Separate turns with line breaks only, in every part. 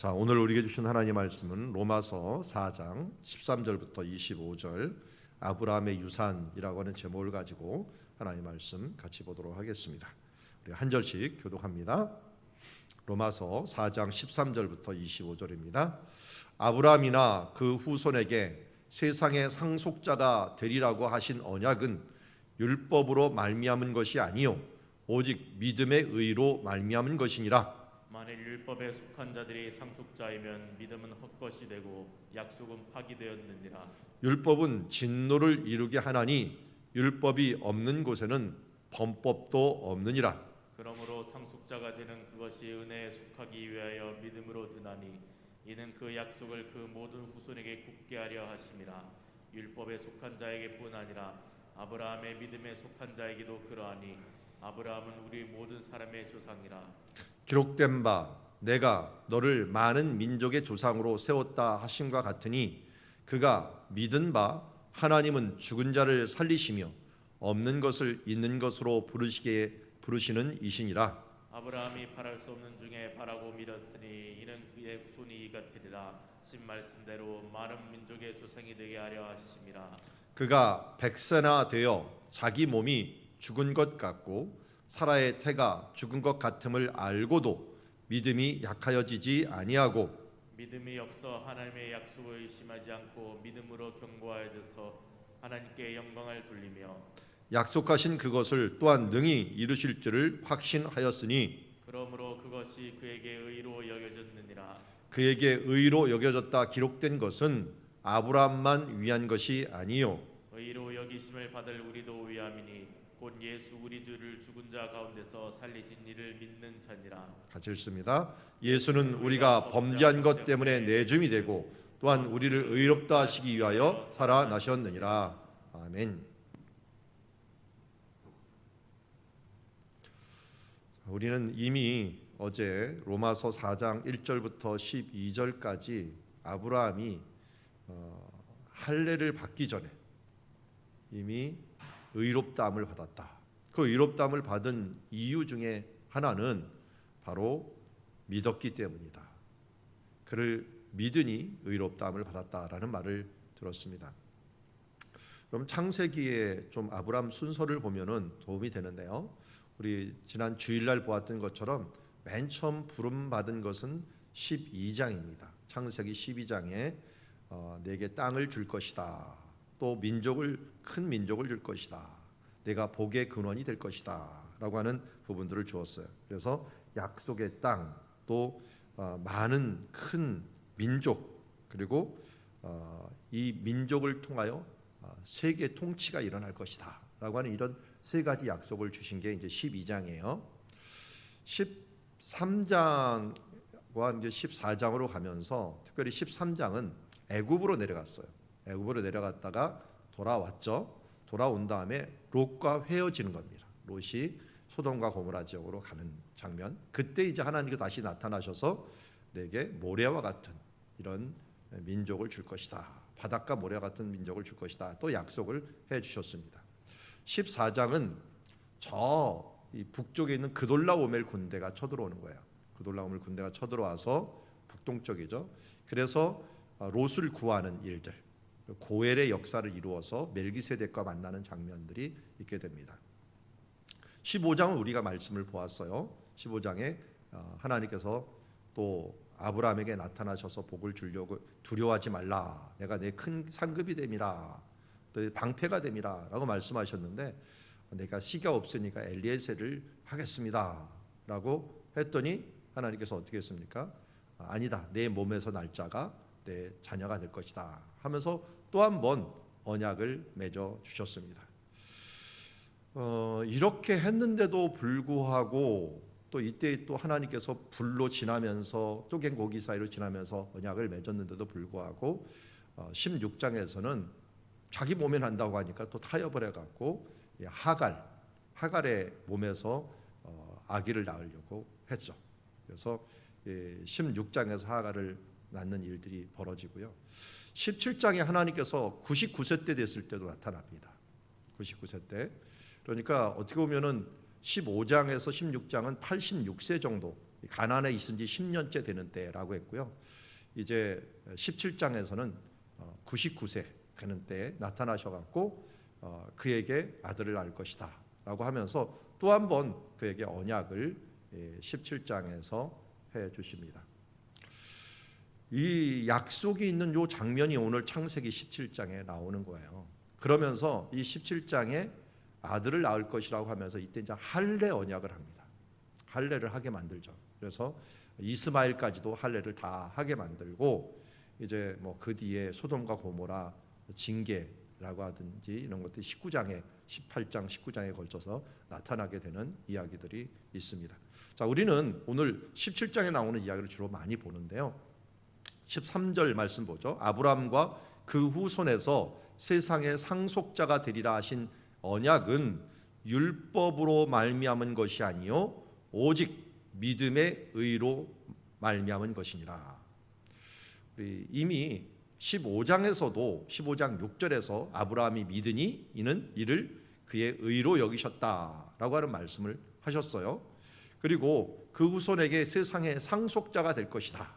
자, 오늘 우리에게 주신 하나님의 말씀은 로마서 4장 13절부터 25절 아브라함의 유산이라고 하는 제목을 가지고 하나님의 말씀 같이 보도록 하겠습니다. 우리 한 절씩 교독합니다. 로마서 4장 13절부터 25절입니다. 아브라함이나 그 후손에게 세상의 상속자가 되리라고 하신 언약은 율법으로 말미암은 것이 아니요 오직 믿음의 의로 말미암은 것이니라.
만일 율법에 속한 자들이 상속자이면 믿음은 헛것이 되고 약속은 파기되었느니라.
율법은 진노를 이루게 하나니 율법이 없는 곳에는 범법도 없느니라.
그러므로 상속자가 되는 그것이 은혜에 속하기 위하여 믿음으로 드나니 이는 그 약속을 그 모든 후손에게 굳게 하려 하심이라. 율법에 속한 자에게뿐 아니라 아브라함의 믿음에 속한 자에게도 그러하니 아브라함은 우리 모든 사람의 조상이라.
기록된 바 내가 너를 많은 민족의 조상으로 세웠다 하심과 같으니 그가 믿은 바 하나님은 죽은 자를 살리시며 없는 것을 있는 것으로 부르시는 이시니라.
아브라함이 바랄 수 없는 중에 바라고 믿었으니 이는 그의 후손이 같으리라. 신 말씀대로 많은 민족의 조상이 되게 하려 하심이라.
그가 백세나 되어 자기 몸이 죽은 것 같고 사라의 태가 죽은 것 같음을 알고도 믿음이 약하여지지 아니하고
믿음이 없어 하나님의 약속을 의심하지 않고 믿음으로 견고하여져서 하나님께 영광을 돌리며
약속하신 그것을 또한 능히 이루실 줄을 확신하였으니
그러므로 그것이 그에게 의로 여겨졌느니라.
그에게 의로 여겨졌다 기록된 것은 아브라함만 위한 것이 아니요
의로 여기심을 받을 우리도 위함이니 곧 예수 우리 주를 죽은 자 가운데서 살리신 이를 믿는 자니라.
같이 읽습니다. 예수는 우리가 범죄한 것 때문에 내줌이 되고 또한 우리를 의롭다 하시기 위하여 살아나셨느니라. 아멘. 우리는 이미 어제 로마서 4장 1절부터 12절까지 아브라함이 할례를 받기 전에 이미 의롭다함을 받았다. 그 의롭다함을 받은 이유 중에 하나는 바로 믿었기 때문이다. 그를 믿으니 의롭다함을 받았다라는 말을 들었습니다. 그럼 창세기에 좀 아브라함 순서를 보면은 도움이 되는데요. 우리 지난 주일날 보았던 것처럼 맨 처음 부름 받은 것은 12장입니다. 창세기 12장에 내게 땅을 줄 것이다. 또 큰 민족을 줄 것이다. 내가 복의 근원이 될 것이다. 라고 하는 부분들을 주었어요. 그래서 약속의 땅, 또 많은 큰 민족, 그리고 이 민족을 통하여 세계 통치가 일어날 것이다. 라고 하는 이런 세 가지 약속을 주신 게 이제 12장이에요. 13장과 이제 14장으로 가면서 특별히 13장은 애굽으로 내려갔어요. 애굽으로 내려갔다가 돌아왔죠. 돌아온 다음에 롯과 헤어지는 겁니다. 롯이 소돔과 고모라 지역으로 가는 장면. 그때 이제 하나님께서 다시 나타나셔서 내게 모래와 같은 이런 민족을 줄 것이다. 바닷가 모래와 같은 민족을 줄 것이다. 또 약속을 해 주셨습니다. 14장은 저 이 북쪽에 있는 그돌라오멜 군대가 쳐들어오는 거예요. 그돌라오멜 군대가 쳐들어와서 북동쪽이죠. 그래서 롯을 구하는 일들, 고엘의 역사를 이루어서 멜기세덱과 만나는 장면들이 있게 됩니다. 15장은 우리가 말씀을 보았어요. 15장에 하나님께서 또 아브라함에게 나타나셔서 복을 주려고 두려워하지 말라. 내가 내 큰 상급이 됨이라. 또 방패가 됨이라 라고 말씀하셨는데 내가 씨가 없으니까 엘리에셀을 하겠습니다 라고 했더니 하나님께서 어떻게 했습니까? 아니다. 내 몸에서 날 자가 내 자녀가 될 것이다 하면서 또 한 번 언약을 맺어 주셨습니다. 이렇게 했는데도 불구하고 또 이때 또 하나님께서 불로 지나면서 또 갱고기 사이로 지나면서 언약을 맺었는데도 불구하고 16장에서는 자기 몸에 난다고 하니까 또 타협을 해갖고 하갈의 몸에서 아기를 낳으려고 했죠. 그래서 16장에서 하갈을 낳는 일들이 벌어지고요. 17장에 하나님께서 99세 때 됐을 때도 나타납니다. 99세 때. 그러니까 어떻게 보면은 15장에서 16장은 86세 정도 가나안에 있은 지 10년째 되는 때라고 했고요. 이제 17장에서는 99세 되는 때에 나타나셔갖고 그에게 아들을 낳을 것이다라고 하면서 또 한 번 그에게 언약을 17장에서 해 주십니다. 이 약속이 있는 요 장면이 오늘 창세기 17장에 나오는 거예요. 그러면서 이 17장에 아들을 낳을 것이라고 하면서 이때 이제 할례 언약을 합니다. 할례를 하게 만들죠. 그래서 이스마엘까지도 할례를 다 하게 만들고 이제 뭐 그 뒤에 소돔과 고모라 징계라고 하든지 이런 것들이 18장 19장에 걸쳐서 나타나게 되는 이야기들이 있습니다. 자, 우리는 오늘 17장에 나오는 이야기를 주로 많이 보는데요. 13절 말씀 보죠. 아브라함과 그 후손에서 세상의 상속자가 되리라 하신 언약은 율법으로 말미암은 것이 아니요 오직 믿음의 의로 말미암은 것이니라. 우리 이미 15장에서도 15장 6절에서 아브라함이 믿으니 이는 이를 그의 의로 여기셨다라고 하는 말씀을 하셨어요. 그리고 그 후손에게 세상의 상속자가 될 것이다.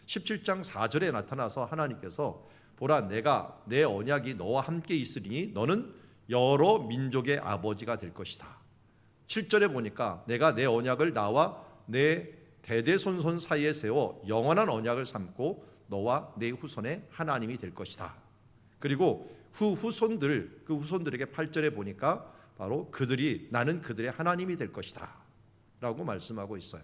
17장 4절에 나타나서 하나님께서 보라 내가 내 언약이 너와 함께 있으니 너는 여러 민족의 아버지가 될 것이다. 7절에 보니까 내가 내 언약을 나와 내 대대손손 사이에 세워 영원한 언약을 삼고 너와 내 후손의 하나님이 될 것이다. 그리고 그 후손들에게 8절에 보니까 바로 그들이 나는 그들의 하나님이 될 것이다 라고 말씀하고 있어요.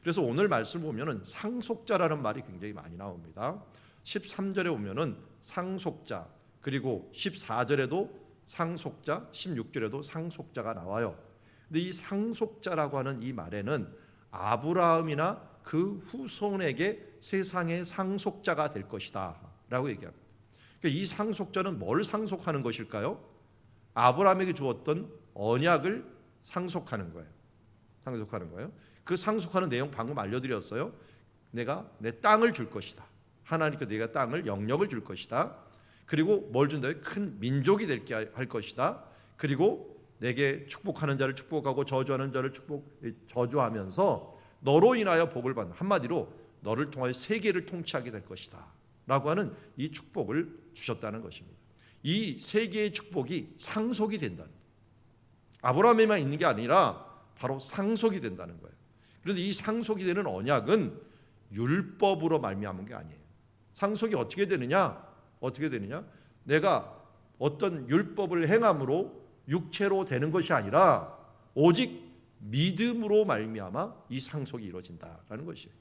그래서 오늘 말씀 보면은 상속자라는 말이 굉장히 많이 나옵니다. 13절에 보면은 상속자, 그리고 14절에도 상속자, 16절에도 상속자가 나와요. 근데 이 상속자라고 하는 이 말에는 아브라함이나 그 후손에게 세상의 상속자가 될 것이다 라고 얘기합니다. 그러니까 이 상속자는 뭘 상속하는 것일까요? 아브라함에게 주었던 언약을 상속하는 거예요. 상속하는 거예요. 그 상속하는 내용 방금 알려드렸어요. 내가 내 땅을 줄 것이다. 하나님께 내가 땅을 영역을 줄 것이다. 그리고 뭘 준다고요? 큰 민족이 되게 할 것이다. 그리고 내게 축복하는 자를 축복하고 저주하는 자를 저주하면서 너로 인하여 복을 받는, 한마디로 너를 통하여 세계를 통치하게 될 것이다 라고 하는 이 축복을 주셨다는 것입니다. 이 세계의 축복이 상속이 된다는 거예요. 아브라함에만 있는 게 아니라 바로 상속이 된다는 거예요. 그런데 이 상속이 되는 언약은 율법으로 말미암은 게 아니에요. 상속이 어떻게 되느냐? 내가 어떤 율법을 행함으로 육체로 되는 것이 아니라 오직 믿음으로 말미암아 이 상속이 이루어진다라는 것이에요.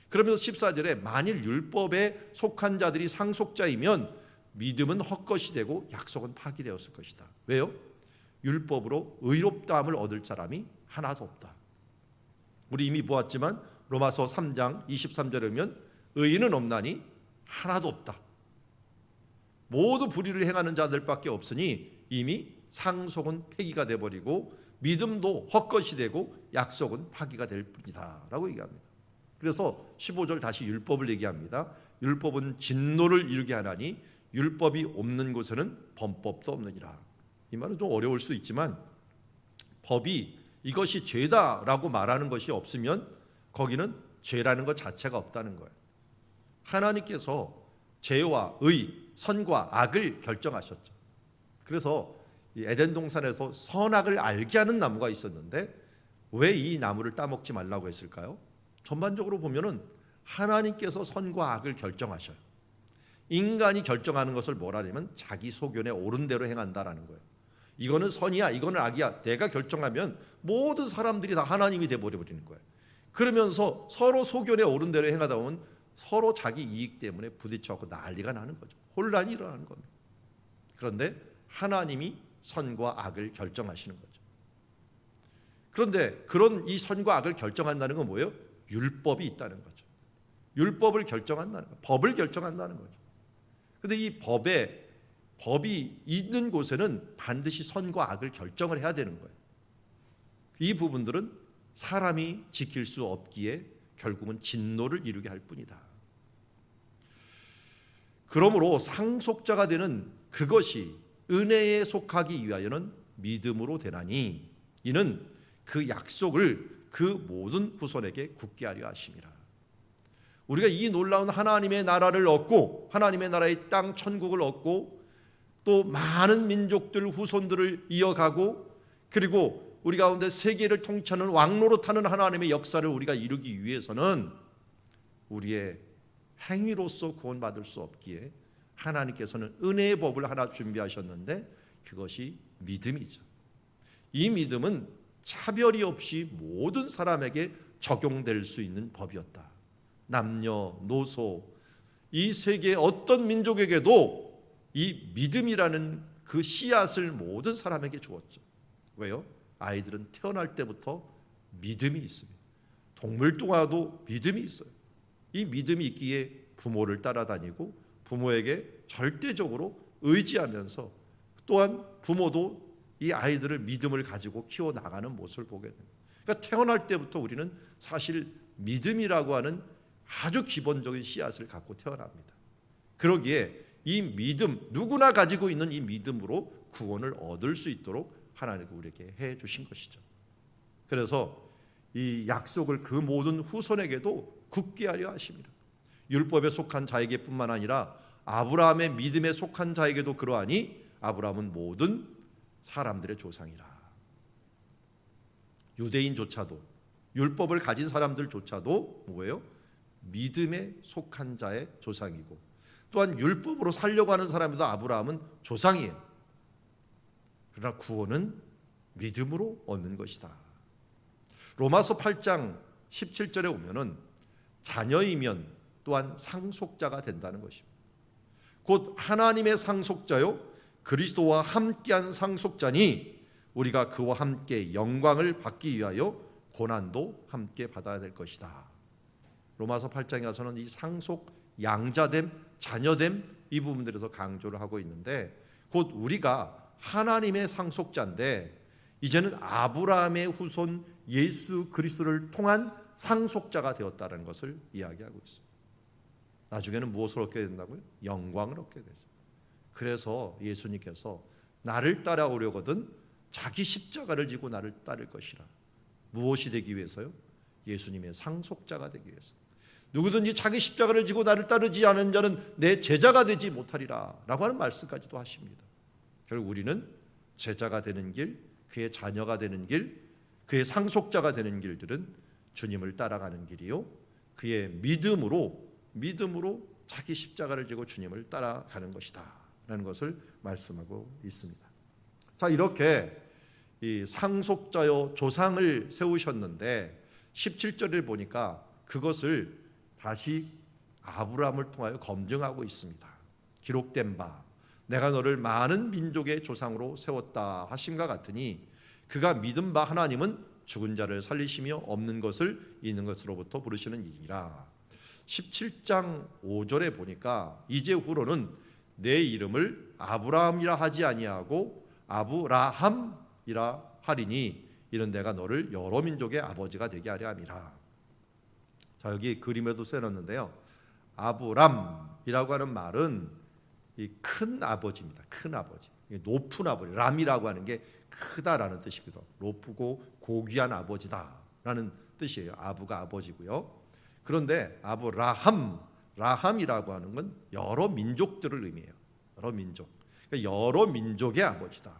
그러면서 14절에 만일 율법에 속한 자들이 상속자이면 믿음은 헛것이 되고 약속은 파기되었을 것이다. 왜요? 율법으로 의롭다함을 얻을 사람이 하나도 없다. 우리 이미 보았지만 로마서 3장 23절에 보면 의인은 없나니 하나도 없다. 모두 불의를 행하는 자들밖에 없으니 이미 상속은 폐기가 돼버리고 믿음도 헛것이 되고 약속은 파기가 될 뿐이다 라고 얘기합니다. 그래서 15절 다시 율법을 얘기합니다. 율법은 진노를 이루게 하나니 율법이 없는 곳에는 범법도 없느니라. 이 말은 좀 어려울 수 있지만 법이 이것이 죄다라고 말하는 것이 없으면 거기는 죄라는 것 자체가 없다는 거예요. 하나님께서 죄와 의, 선과 악을 결정하셨죠. 그래서 이 에덴 동산에서 선악을 알게 하는 나무가 있었는데 왜 이 나무를 따먹지 말라고 했을까요? 전반적으로 보면은 하나님께서 선과 악을 결정하셔요. 인간이 결정하는 것을 뭐라 하냐면 자기 소견에 옳은 대로 행한다라는 거예요. 이거는 선이야, 이거는 악이야. 내가 결정하면 모든 사람들이 다 하나님이 돼버리는 거예요. 그러면서 서로 소견에 옳은 대로 행하다 보면 서로 자기 이익 때문에 부딪혀서 난리가 나는 거죠. 혼란이 일어나는 겁니다. 그런데 하나님이 선과 악을 결정하시는 거죠. 그런데 그런 이 선과 악을 결정한다는 건 뭐예요? 율법이 있다는 거죠. 율법을 결정한다는 거, 법을 결정한다는 거죠. 그런데 이 법이 있는 곳에는 반드시 선과 악을 결정을 해야 되는 거예요. 이 부분들은 사람이 지킬 수 없기에 결국은 진노를 이루게 할 뿐이다. 그러므로 상속자가 되는 그것이 은혜에 속하기 위하여는 믿음으로 되나니 이는 그 약속을 그 모든 후손에게 굳게 하려 하심이라. 우리가 이 놀라운 하나님의 나라를 얻고 하나님의 나라의 땅 천국을 얻고 또 많은 민족들 후손들을 이어가고 그리고 우리 가운데 세계를 통치하는 왕노릇하는 하나님의 역사를 우리가 이루기 위해서는 우리의 행위로서 구원받을 수 없기에 하나님께서는 은혜의 법을 하나 준비하셨는데 그것이 믿음이죠. 이 믿음은 차별이 없이 모든 사람에게 적용될 수 있는 법이었다. 남녀노소 이 세계의 어떤 민족에게도 이 믿음이라는 그 씨앗을 모든 사람에게 주었죠. 왜요? 아이들은 태어날 때부터 믿음이 있습니다. 동물동화도 믿음이 있어요. 이 믿음이 있기에 부모를 따라다니고 부모에게 절대적으로 의지하면서 또한 부모도 이 아이들을 믿음을 가지고 키워나가는 모습을 보게 됩니다. 그러니까 태어날 때부터 우리는 사실 믿음이라고 하는 아주 기본적인 씨앗을 갖고 태어납니다. 그러기에 이 믿음, 누구나 가지고 있는 이 믿음으로 구원을 얻을 수 있도록 하나님께서 우리에게 해 주신 것이죠. 그래서 이 약속을 그 모든 후손에게도 굳게 하려 하십니다. 율법에 속한 자에게뿐만 아니라 아브라함의 믿음에 속한 자에게도 그러하니 아브라함은 모든 사람들의 조상이라. 유대인조차도 율법을 가진 사람들조차도 뭐예요? 믿음에 속한 자의 조상이고 또한 율법으로 살려고 하는 사람에도 아브라함은 조상이에요. 그러나 구원은 믿음으로 얻는 것이다. 로마서 8장 17절에 오면은 자녀이면 또한 상속자가 된다는 것입니다. 곧 하나님의 상속자요 그리스도와 함께한 상속자니 우리가 그와 함께 영광을 받기 위하여 고난도 함께 받아야 될 것이다. 로마서 8장에 가서는 이 상속 양자됨, 자녀됨 이 부분들에서 강조를 하고 있는데 곧 우리가 하나님의 상속자인데 이제는 아브라함의 후손 예수 그리스도를 통한 상속자가 되었다는 것을 이야기하고 있습니다. 나중에는 무엇을 얻게 된다고요? 영광을 얻게 되죠. 그래서 예수님께서 나를 따라오려거든 자기 십자가를 지고 나를 따를 것이라. 무엇이 되기 위해서요? 예수님의 상속자가 되기 위해서. 누구든지 자기 십자가를 지고 나를 따르지 않은 자는 내 제자가 되지 못하리라 라고 하는 말씀까지도 하십니다. 결국 우리는 제자가 되는 길, 그의 자녀가 되는 길, 그의 상속자가 되는 길들은 주님을 따라가는 길이요 그의 믿음으로 자기 십자가를 지고 주님을 따라가는 것이다 라는 것을 말씀하고 있습니다. 자, 이렇게 이 상속자요 조상을 세우셨는데 17절을 보니까 그것을 다시 아브라함을 통하여 검증하고 있습니다. 기록된 바 내가 너를 많은 민족의 조상으로 세웠다 하심과 같으니 그가 믿은 바 하나님은 죽은 자를 살리시며 없는 것을 있는 것으로부터 부르시는 이라. 17장 5절에 보니까 이제후로는 내 이름을 아브라함이라 하지 아니하고 아브라함이라 하리니 이는 내가 너를 여러 민족의 아버지가 되게 하려 함이라. 자, 여기 그림에도 써놨는데요. 아브람이라고 하는 말은 이 큰 아버지입니다. 큰 아버지, 높은 아버지. 람이라고 하는 게 크다라는 뜻이거든요. 높고 고귀한 아버지다라는 뜻이에요. 아부가 아버지고요. 그런데 라함이라고 하는 건 여러 민족들을 의미해요. 여러 민족. 그러니까 여러 민족의 아버지다.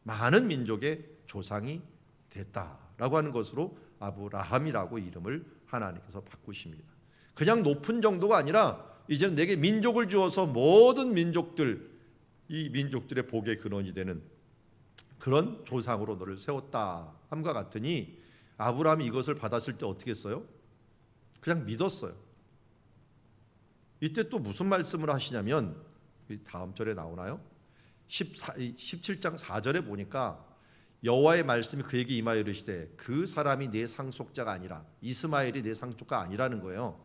많은 민족의 조상이 됐다라고 하는 것으로 아브라함이라고 이름을 하나님께서 바꾸십니다. 그냥 높은 정도가 아니라 이제는 내게 민족을 주어서 모든 민족들, 이 민족들의 복의 근원이 되는 그런 조상으로 너를 세웠다 함과 같으니 아브라함이 이것을 받았을 때 어떻게 했어요? 그냥 믿었어요. 이때 또 무슨 말씀을 하시냐면 다음 절에 나오나요? 17장 4절에 보니까 여호와의 말씀이 그에게 임하여 이르시되 그 사람이 내 상속자가 아니라 이스마엘이 내 상속자가 아니라는 거예요.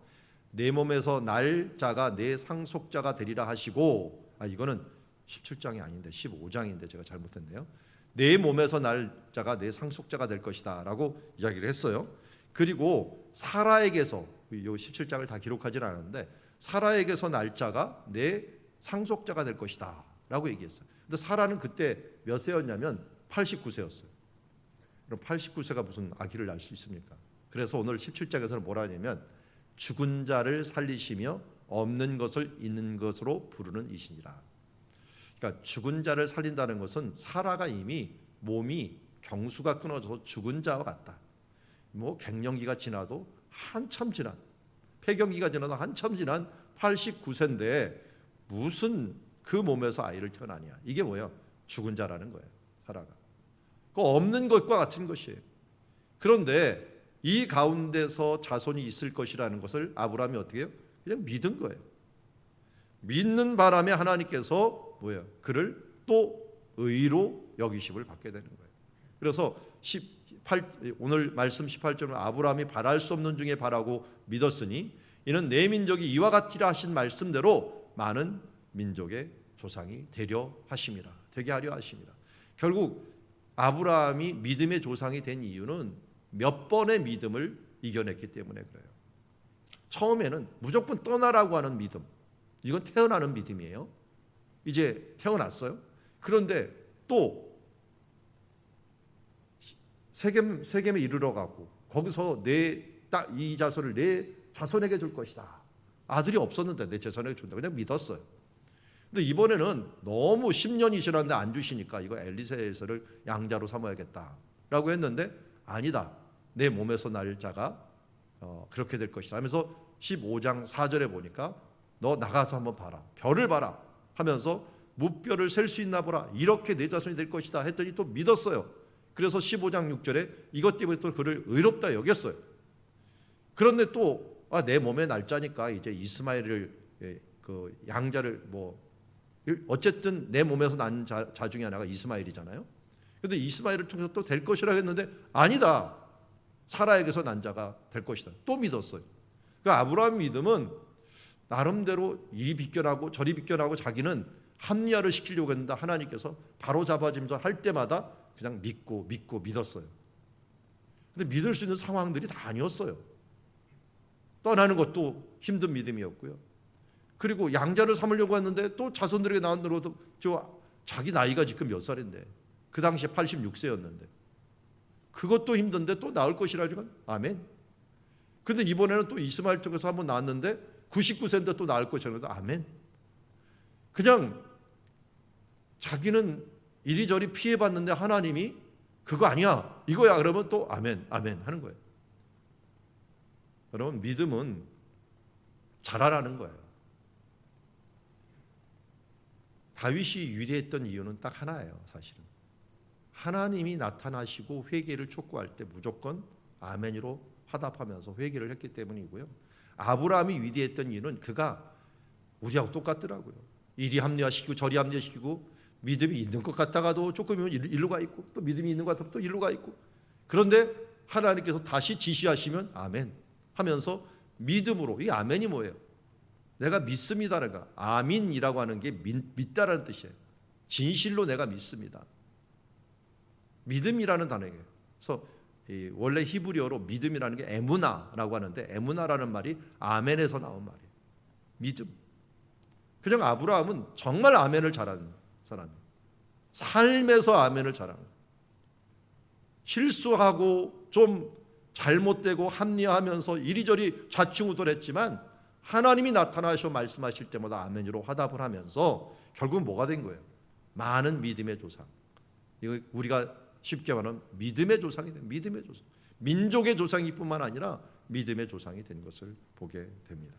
내 몸에서 날 자가 내 상속자가 되리라 하시고 이거는 17장이 아닌데 15장인데 제가 잘못했네요. 내 몸에서 날 자가 내 상속자가 될 것이다 라고 이야기를 했어요. 그리고 사라에게서 이 17장을 다 기록하지는 않았는데 사라에게서 날 자가 내 상속자가 될 것이다 라고 얘기했어요. 근데 사라는 그때 몇 세였냐면 89세였어요. 그럼 89세가 무슨 아기를 낳을 수 있습니까? 그래서 오늘 17장에서는 뭐라 하냐면 죽은 자를 살리시며 없는 것을 있는 것으로 부르는 이시니라. 그러니까 죽은 자를 살린다는 것은 사라가 이미 몸이 경수가 끊어져서 죽은 자와 같다. 뭐 갱년기가 지나도 한참 지난, 폐경기가 지나도 한참 지난 89세인데 무슨 그 몸에서 아이를 태어나냐. 이게 뭐야? 죽은 자라는 거예요. 사라가. 그 없는 것과 같은 것이에요. 그런데 이 가운데서 자손이 있을 것이라는 것을 아브라함이 어떻게 해요? 그냥 믿은 거예요. 믿는 바람에 하나님께서 뭐예요? 그를 또 의로 여기심을 받게 되는 거예요. 그래서 오늘 말씀 18절은 아브라함이 바랄 수 없는 중에 바라고 믿었으니 이는 내 민족이 이와 같이라 하신 말씀대로 많은 민족의 조상이 되려 하심이라. 되게 하려 하심이라. 결국 아브라함이 믿음의 조상이 된 이유는 몇 번의 믿음을 이겨냈기 때문에 그래요. 처음에는 무조건 떠나라고 하는 믿음. 이건 태어나는 믿음이에요. 이제 태어났어요. 그런데 또 세겜에 이르러 가고 거기서 이 자손을 내 자손에게 줄 것이다. 아들이 없었는데 내 자손에게 준다. 그냥 믿었어요. 근데 이번에는 너무 10년이 지났는데 안 주시니까 이거 엘리세에서를 양자로 삼아야겠다라고 했는데 아니다. 내 몸에서 날 자가 그렇게 될 것이다 하면서 15장 4절에 보니까 너 나가서 한번 봐라. 별을 봐라 하면서 무별을 셀 수 있나 보라. 이렇게 내 자손이 될 것이다 했더니 또 믿었어요. 그래서 15장 6절에 이것 때문에 또 그를 의롭다 여겼어요. 그런데 또 내 몸의 날짜니까 이제 이스마엘을 그 양자를 어쨌든 내 몸에서 난 자 중에 하나가 이스마엘이잖아요. 그런데 이스마엘을 통해서 또 될 것이라 했는데 아니다. 사라에게서 난 자가 될 것이다. 또 믿었어요. 그러니까 아브라함 믿음은 나름대로 이리 비껴나고 저리 비껴나고 자기는 합리화를 시키려고 했는데 하나님께서 바로 잡아지면서 할 때마다 그냥 믿고 믿었어요. 근데 믿을 수 있는 상황들이 다 아니었어요. 떠나는 것도 힘든 믿음이었고요. 그리고 양자를 삼으려고 했는데 또 자손들에게 나온다고도 자기 나이가 지금 몇 살인데 그 당시에 86세였는데 그것도 힘든데 또 나을 것이라 지금 아멘. 근데 이번에는 또 이스마엘 쪽에서 한번 나왔는데 99세인데 또 나을 것이라도 아멘. 그냥 자기는 이리저리 피해봤는데 하나님이 그거 아니야 이거야 그러면 또 아멘 하는 거예요. 여러분 믿음은 자라라는 거예요. 다윗이 위대했던 이유는 딱 하나예요. 사실은 하나님이 나타나시고 회개를 촉구할 때 무조건 아멘으로 화답하면서 회개를 했기 때문이고요. 아브라함이 위대했던 이유는 그가 우리하고 똑같더라고요. 이리 합리화시키고 저리 합리화시키고 믿음이 있는 것 같다가도 조금이면 일로 가 있고 또 믿음이 있는 것 같아도 또 일로 가 있고 그런데 하나님께서 다시 지시하시면 아멘 하면서 믿음으로 이 아멘이 뭐예요? 내가 믿습니다라는 거. 아민이라고 하는 게 믿다라는 뜻이에요. 진실로 내가 믿습니다. 믿음이라는 단어예요. 그래서 원래 히브리어로 믿음이라는 게 에무나라고 하는데 에무나라는 말이 아멘에서 나온 말이에요. 믿음. 그냥 아브라함은 정말 아멘을 잘하는 사람이에요. 삶에서 아멘을 잘하는 거예요. 실수하고 좀 잘못되고 합리화하면서 이리저리 좌충우돌했지만 하나님이 나타나셔 말씀하실 때마다 아멘으로 화답을 하면서 결국은 뭐가 된 거예요? 많은 믿음의 조상. 이거 우리가 쉽게 말하면 믿음의 조상이 된 믿음의 조상. 민족의 조상이 뿐만 아니라 믿음의 조상이 된 것을 보게 됩니다.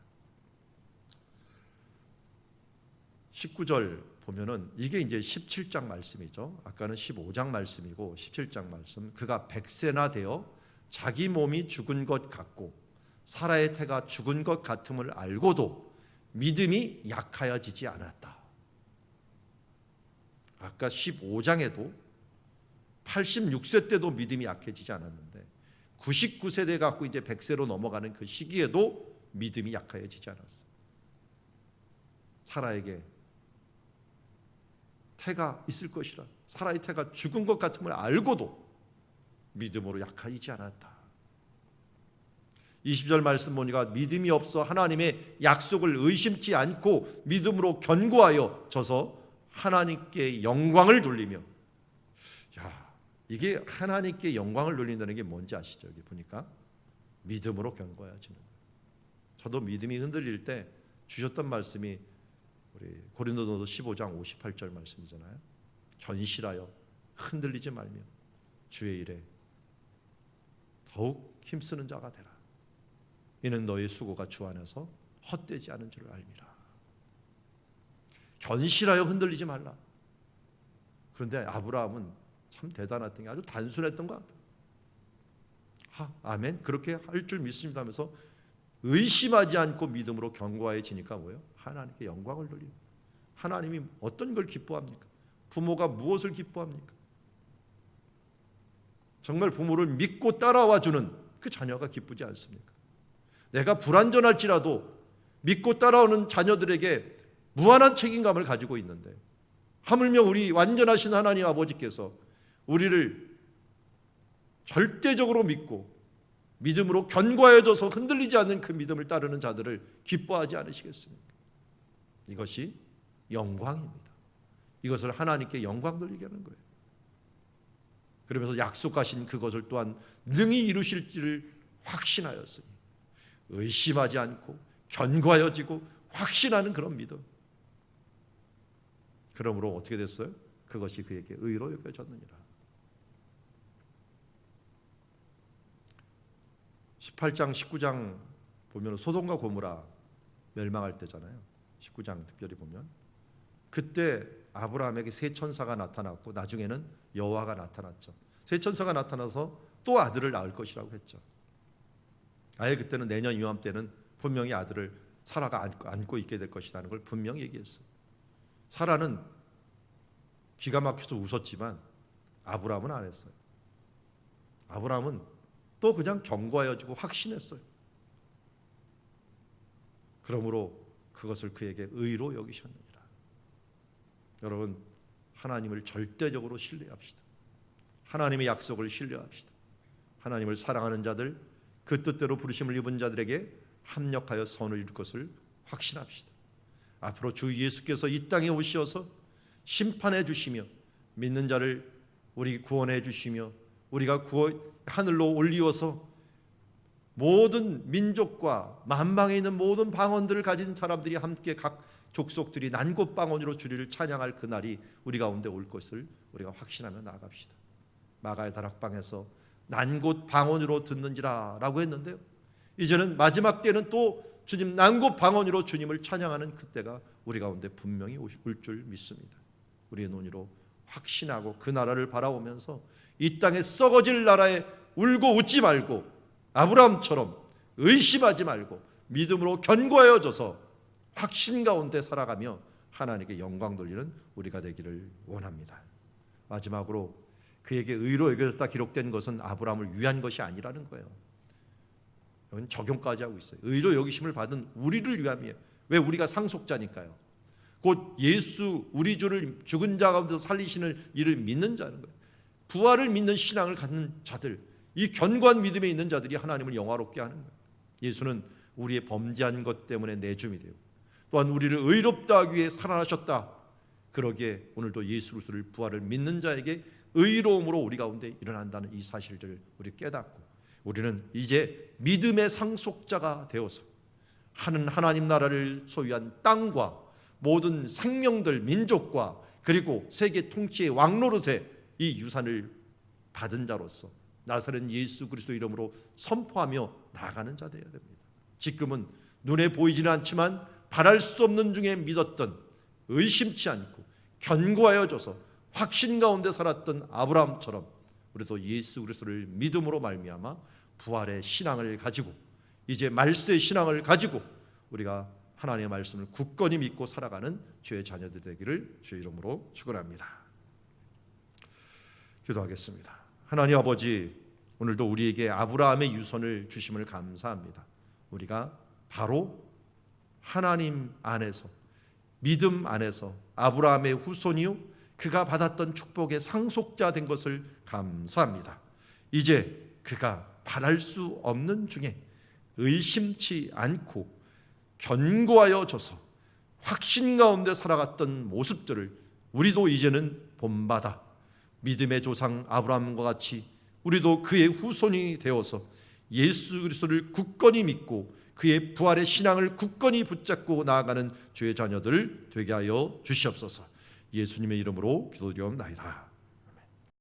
19절 보면은 이게 이제 17장 말씀이죠. 아까는 15장 말씀이고 17장 말씀. 그가 100세나 되어 자기 몸이 죽은 것 같고 사라의 태가 죽은 것 같음을 알고도 믿음이 약하여지지 않았다. 아까 15장에도 86세 때도 믿음이 약해지지 않았는데 99세 돼 갖고 이제 100세로 넘어가는 그 시기에도 믿음이 약해지지 않았어요. 사라에게 태가 있을 것이라 사라의 태가 죽은 것 같음을 알고도 믿음으로 약하지 않았다. 20절 말씀 보니까 믿음이 없어 하나님의 약속을 의심치 않고 믿음으로 견고하여 져서 하나님께 영광을 돌리며 이게 하나님께 영광을 돌린다는 게 뭔지 아시죠? 여기 보니까 믿음으로 견고해지는 거예요. 저도 믿음이 흔들릴 때 주셨던 말씀이 우리 고린도전서 15장 58절 말씀이잖아요. 견실하여 흔들리지 말며 주의 일에 더욱 힘쓰는 자가 되라. 이는 너의 수고가 주 안에서 헛되지 않은 줄을 알미라. 견실하여 흔들리지 말라. 그런데 아브라함은 참 대단했던 게 아주 단순했던 것 같아요. 아멘. 그렇게 할 줄 믿습니다 하면서 의심하지 않고 믿음으로 견고해지니까 뭐예요? 하나님께 영광을 돌리는. 하나님이 어떤 걸 기뻐합니까? 부모가 무엇을 기뻐합니까? 정말 부모를 믿고 따라와 주는 그 자녀가 기쁘지 않습니까? 내가 불완전할지라도 믿고 따라오는 자녀들에게 무한한 책임감을 가지고 있는데, 하물며 우리 완전하신 하나님 아버지께서 우리를 절대적으로 믿고 믿음으로 견고해져서 흔들리지 않는 그 믿음을 따르는 자들을 기뻐하지 않으시겠습니까? 이것이 영광입니다. 이것을 하나님께 영광 돌리게 하는 거예요. 그러면서 약속하신 그것을 또한 능히 이루실지를 확신하였으니 의심하지 않고 견고하여지고 확신하는 그런 믿음. 그러므로 어떻게 됐어요? 그것이 그에게 의로 여겨졌느니라. 18장 19장 보면 소돔과 고모라 멸망할 때잖아요. 19장 특별히 보면 그때 아브라함에게 세 천사가 나타났고 나중에는 여호와가 나타났죠. 세 천사가 나타나서 또 아들을 낳을 것이라고 했죠. 아예 그때는 내년 이맘때는 분명히 아들을 사라가 안고 있게 될 것이라는 걸 분명히 얘기했어요. 사라는 기가 막혀서 웃었지만 아브라함은 안 했어요. 아브라함은 또 그냥 견고하여지고 확신했어요. 그러므로 그것을 그에게 의로 여기셨느니라. 여러분, 하나님을 절대적으로 신뢰합시다. 하나님의 약속을 신뢰합시다. 하나님을 사랑하는 자들, 그 뜻대로 부르심을 입은 자들에게 합력하여 선을 이룰 것을 확신합시다. 앞으로 주 예수께서 이 땅에 오셔서 심판해 주시며 믿는 자를 우리 구원해 주시며 우리가 하늘로 올리워서 모든 민족과 만방에 있는 모든 방언들을 가진 사람들이 함께 각 족속들이 난곳 방언으로 주를 찬양할 그날이 우리 가운데 올 것을 우리가 확신하며 나아갑시다. 마가의 다락방에서 난곳 방언으로 듣는지라 라고 했는데요, 이제는 마지막 때는 또 주님 난곳 방언으로 주님을 찬양하는 그때가 우리 가운데 분명히 올 줄 믿습니다. 우리의 논의로 확신하고 그 나라를 바라보면서 이 땅에 썩어질 나라에 울고 웃지 말고 아브라함처럼 의심하지 말고 믿음으로 견고해져서 확신 가운데 살아가며 하나님께 영광 돌리는 우리가 되기를 원합니다. 마지막으로 그에게 의로 여겨졌다 기록된 것은 아브라함을 위한 것이 아니라는 거예요. 여기는 적용까지 하고 있어요. 의로 여기심을 받은 우리를 위함이에요. 왜? 우리가 상속자니까요. 곧 예수 우리 주를 죽은 자 가운데서 살리시는 이를 믿는 자는 거예요. 부활을 믿는 신앙을 갖는 자들, 이 견고한 믿음에 있는 자들이 하나님을 영화롭게 하는 거예요. 예수는 우리의 범죄한 것 때문에 내줌이 되고 또한 우리를 의롭다 하기 위해 살아나셨다. 그러기에 오늘도 예수 그리스도를 부활을 믿는 자에게 의로움으로 우리 가운데 일어난다는 이 사실들을 우리 깨닫고 우리는 이제 믿음의 상속자가 되어서 하나님 나라를 소유한 땅과 모든 생명들, 민족과 그리고 세계 통치의 왕노릇의 이 유산을 받은 자로서 나사렛 예수 그리스도 이름으로 선포하며 나아가는 자 되어야 됩니다. 지금은 눈에 보이지는 않지만 바랄 수 없는 중에 믿었던, 의심치 않고 견고하여져서 확신 가운데 살았던 아브라함처럼 우리도 예수 그리스도를 믿음으로 말미암아 부활의 신앙을 가지고 이제 말세의 신앙을 가지고 우리가 하나님의 말씀을 굳건히 믿고 살아가는 주의 자녀들 되기를 주의 이름으로 축원합니다. 기도하겠습니다. 하나님 아버지, 오늘도 우리에게 아브라함의 유선을 주심을 감사합니다. 우리가 바로 하나님 안에서, 믿음 안에서 아브라함의 후손이요 그가 받았던 축복의 상속자 된 것을 감사합니다. 이제 그가 바랄 수 없는 중에 의심치 않고 견고하여져서 확신 가운데 살아갔던 모습들을 우리도 이제는 본받아 믿음의 조상 아브라함과 같이 우리도 그의 후손이 되어서 예수 그리스도를 굳건히 믿고 그의 부활의 신앙을 굳건히 붙잡고 나아가는 주의 자녀들 되게 하여 주시옵소서. 예수님의 이름으로 기도드리옵나이다.